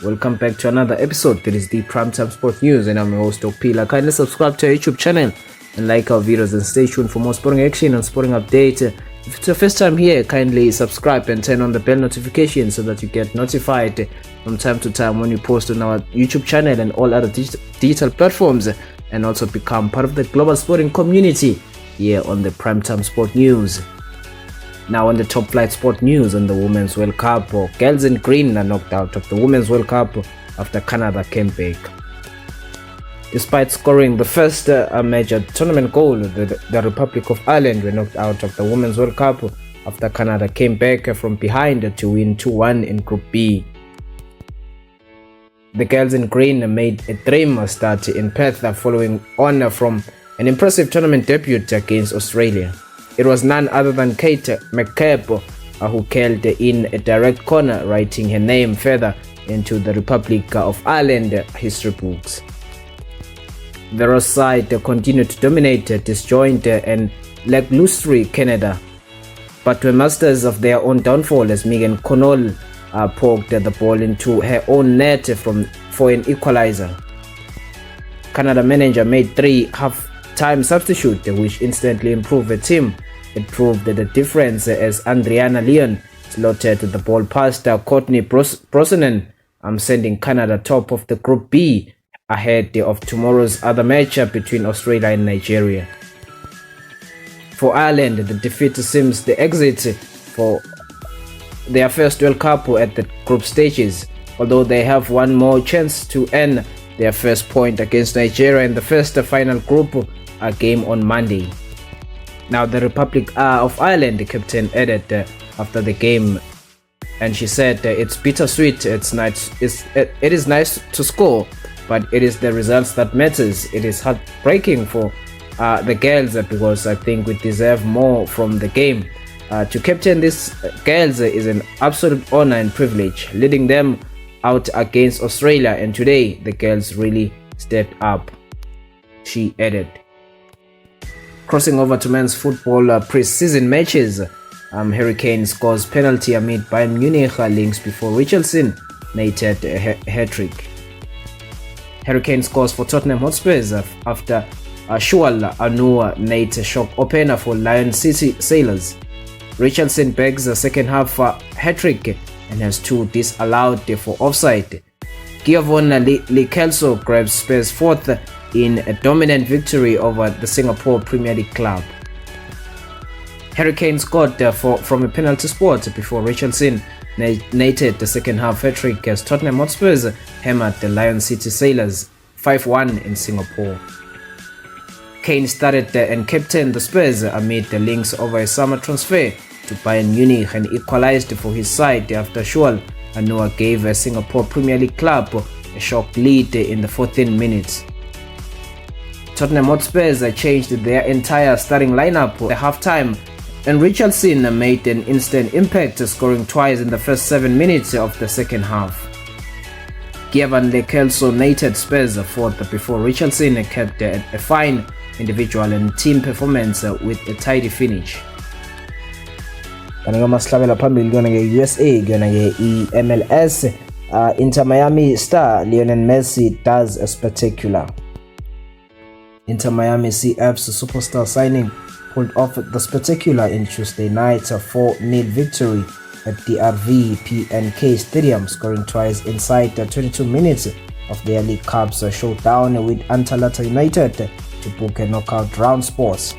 Welcome back to another episode. That is the Primetime Sport News, and I'm your host Toppled. Kindly subscribe to our YouTube channel and like our videos, and stay tuned for more sporting action and sporting update. If it's your first time here, kindly subscribe and turn on the bell notification so that you get notified from time to time when we post on our YouTube channel and all other digital platforms, and also become part of the global sporting community here on the Primetime Sport News. Now on the top flight sport news, on the Women's World Cup, girls in green are knocked out of the Women's World Cup after Canada came back. Despite scoring the first major tournament goal, the Republic of Ireland were knocked out of the Women's World Cup after Canada came back from behind to win 2-1 in Group B. The girls in green made a dream start in Perth following on from an impressive tournament debut against Australia. It was none other than Kate McCabe who curled in a direct corner, writing her name further into the Republic of Ireland history books. The Ross side continued to dominate disjointed and lackluster Canada, but were masters of their own downfall as Megan Connell poked the ball into her own net for an equalizer. Canada manager made 3 half-time substitutes, which instantly improved the team. It proved the difference as Adriana Leon slotted the ball past Courtney Brosnan, sending Canada top of the Group B ahead of tomorrow's other matchup between Australia and Nigeria. For Ireland, the defeat seems the exit for their first World Cup at the group stages, although they have one more chance to earn their first point against Nigeria in the first final group game on Monday. Now, the Republic of Ireland captain added after the game, and she said, "It's bittersweet. It is nice to score, but it is the results that matters. It is heartbreaking for the girls because I think we deserve more from the game. To captain these girls is an absolute honor and privilege, leading them out against Australia, and today the girls really stepped up," she added. Crossing over to men's football pre-season matches, Hurricane scores penalty amid Bayern Munich links before Richarlison netted a hat-trick. Hurricane scores for Tottenham Hotspurs after Shual Anua nets a shock opener for Lion City Sailors. Richarlison bags a second half hat-trick and has 2 disallowed for offside. Giovanni Lo Celso grabs Spurs 4th in a dominant victory over the Singapore Premier League club. Hurricane scored from a penalty spot before Richarlison netted the second half hat-trick as Tottenham Hotspurs hammered the Lion City Sailors 5-1 in Singapore. Kane started and captained the Spurs amid the links over a summer transfer to Bayern Munich and equalized for his side after Shual Anua gave a Singapore Premier League club a shock lead in the 14th minute. Tottenham Hotspurs changed their entire starting lineup at halftime, and Richarlison made an instant impact, scoring twice in the first 7 minutes of the second half. Giovanni Lo Celso netted Spurs 4th before Richarlison kept a fine individual and team performance with a tidy finish. Kanike masihlabela phambili kuyona nge-USA, kuyona nge-MLS. Inter Miami star Lionel Messi does a spectacular. Inter Miami CF's superstar signing pulled off the spectacular in Tuesday night's 4-0 victory at the RVPNK Stadium, scoring twice inside 22 minutes of their League Cup's showdown with Atalanta United to book a knockout round spot.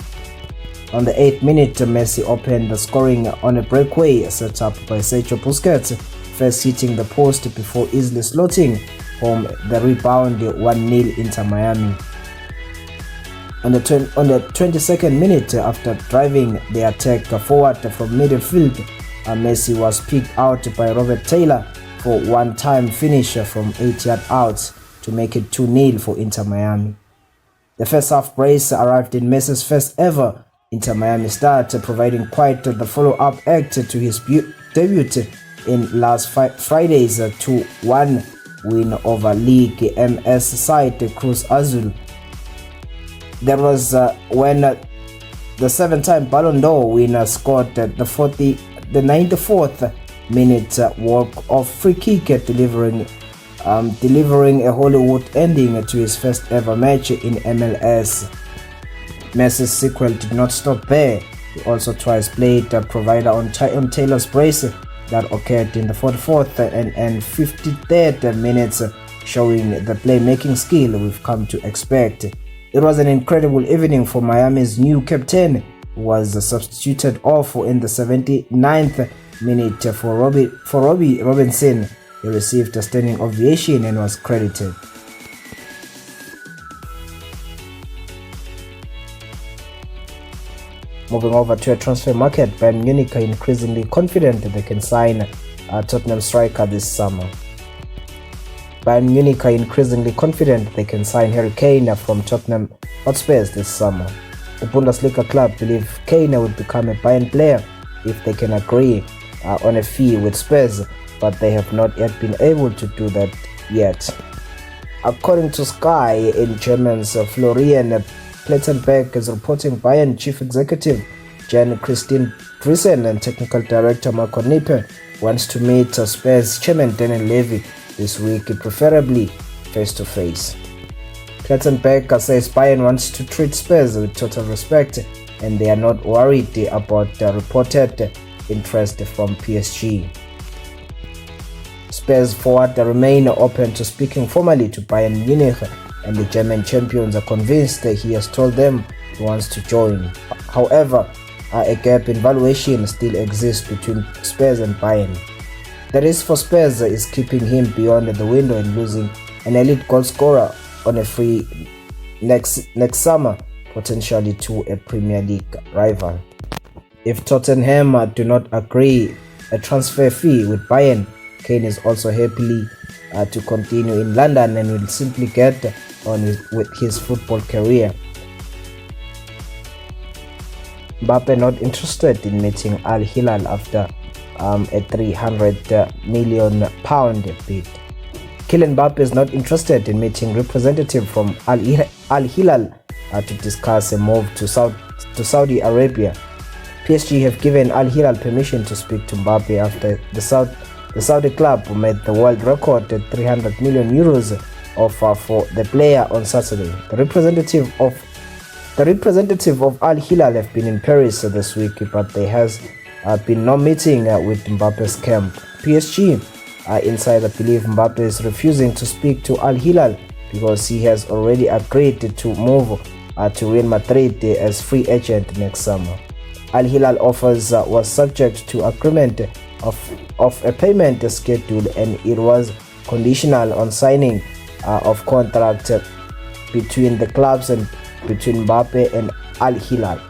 On the 8th minute, Messi opened the scoring on a breakaway set up by Sergio Busquets, first hitting the post before easily slotting home the rebound 1-0 Inter Miami. On the 22nd minute, after driving the attack forward from midfield, Messi was picked out by Robert Taylor for one-time finish from 8 yards out to make it 2-0 for Inter Miami. The first half brace arrived in Messi's first ever Inter Miami start, providing quite the follow-up act to his debut in last Friday's 2-1 win over League MS side Cruz Azul. That was when the 7-time Ballon d'Or winner scored the 94th minute walk-off free kick, delivering delivering a Hollywood ending to his first ever match in MLS. Messi's sequel did not stop there. He also twice played a provider on Taylor's brace that occurred in the 44th and 53rd minutes, showing the playmaking skill we've come to expect. It was an incredible evening for Miami's new captain, who was substituted off in the 79th minute for Robbie Robinson. He received a standing ovation and was credited. Moving over to a transfer market, Bayern Munich are increasingly confident that they can sign a Tottenham striker this summer. Bayern Munich are increasingly confident they can sign Harry Kane from Tottenham Hotspurs this summer. The Bundesliga club believe Kane would become a Bayern player if they can agree on a fee with Spurs, but they have not yet been able to do that yet. According to Sky in German's Florian Plettenberg is reporting Bayern chief executive Jan-Christine Driesen and technical director Marco Nippe wants to meet Spurs chairman Daniel Levy this week, preferably face-to-face. Plettenberg says Bayern wants to treat Spurs with total respect and they are not worried about the reported interest from PSG. Spurs forward remain open to speaking formally to Bayern Munich, and the German champions are convinced that he has told them he wants to join. However, a gap in valuation still exists between Spurs and Bayern. The risk for Spurs is keeping him beyond the window and losing an elite goal scorer on a free next summer, potentially to a Premier League rival. If Tottenham do not agree a transfer fee with Bayern, Kane is also happily to continue in London and will simply get on with his football career. Mbappe not interested in meeting Al Hilal after a £300 million bid. Kylian Mbappe is not interested in meeting representative from Al Hilal to discuss a move to Saudi Arabia. PSG have given Al Hilal permission to speak to Mbappe after the Saudi club made the world record at €300 million offer for the player on Saturday. The representative of Al Hilal have been in Paris this week, but there has been no meeting with Mbappe's camp. PSG insider believe Mbappe is refusing to speak to Al Hilal because he has already agreed to move to Real Madrid as free agent next summer. Al Hilal offers was subject to agreement of a payment schedule, and it was conditional on signing of contract between the clubs and between Mbappe and Al Hilal.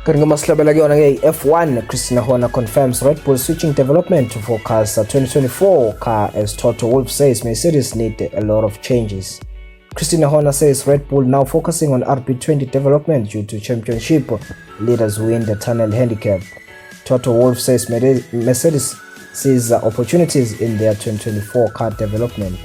Katika maslahi ya F1, Christian Horner confirms Red Bull switching development to focus 2024 car as Toto Wolff says Mercedes need a lot of changes. Christian Horner says Red Bull now focusing on RB20 development due to championship leaders win the tunnel handicap. Toto Wolff says Mercedes sees opportunities in their 2024 car development.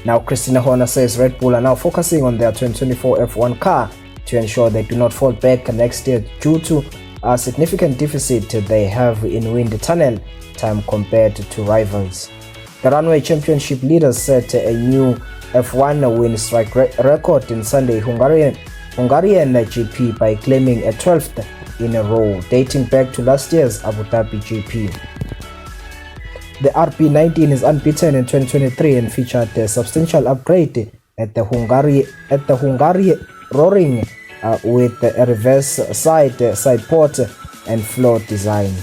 Now Christian Horner says Red Bull are now focusing on their 2024 F1 car to ensure they do not fall back next year due to a significant deficit they have in wind tunnel time compared to rivals. The runway championship leaders set a new F1 win strike record in Sunday Hungarian GP by claiming a 12th in a row, dating back to last year's Abu Dhabi GP. The RB19 is unbeaten in 2023 and featured a substantial upgrade at the Hungary Roaring with a reverse side port and floor design.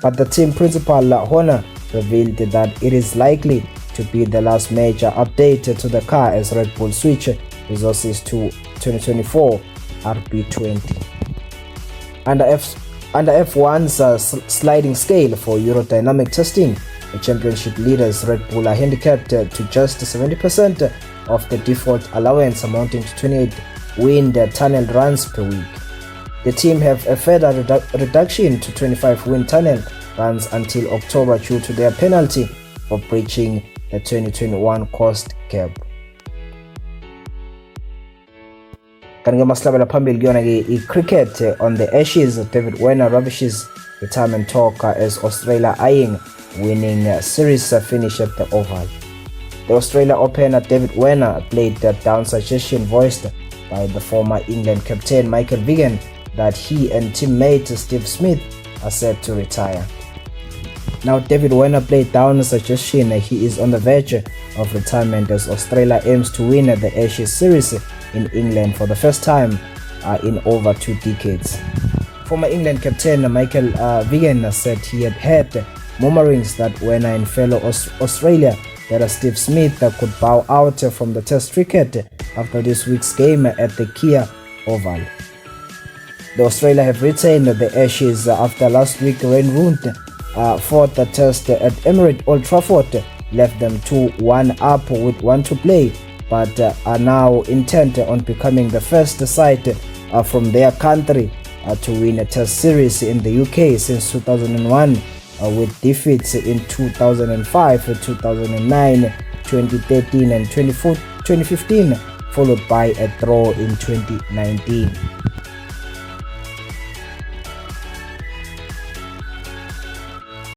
But the team principal Horner revealed that it is likely to be the last major update to the car as Red Bull switch resources to 2024 RB20. Under F1's sliding scale for aerodynamic testing, the championship leaders Red Bull are handicapped to just 70% of the default allowance, amounting to 28 wind tunnel runs per week. The team have a further reduction to 25 wind tunnel runs until October due to their penalty for breaching the 2021 cost cap. Katika maslahi ya phambili giona cricket on the Ashes, David Werner RUBISHES retirement talk as Australia eyeing winning series finish at the Oval. The Australia opener David Werner played down suggestion voiced by the former England captain Michael Vaughan that he and teammate Steve Smith are set to retire. Now, David Werner played down a suggestion he is on the verge of retirement as Australia aims to win the Ashes series in England for the first time in over 2 decades. Former England captain Michael Vaughan said he had heard murmurings that Werner and fellow Australia that Steve Smith could bow out from the Test cricket after this week's game at the Kia Oval. The Australia have retained the Ashes after last week rain-ruined fourth Test at Emirates Old Trafford left them 2-1 up with 1 to play, but are now intent on becoming the first side from their country to win a Test series in the UK since 2001, with defeats in 2005, 2009, 2013 and 2015, followed by a draw in 2019.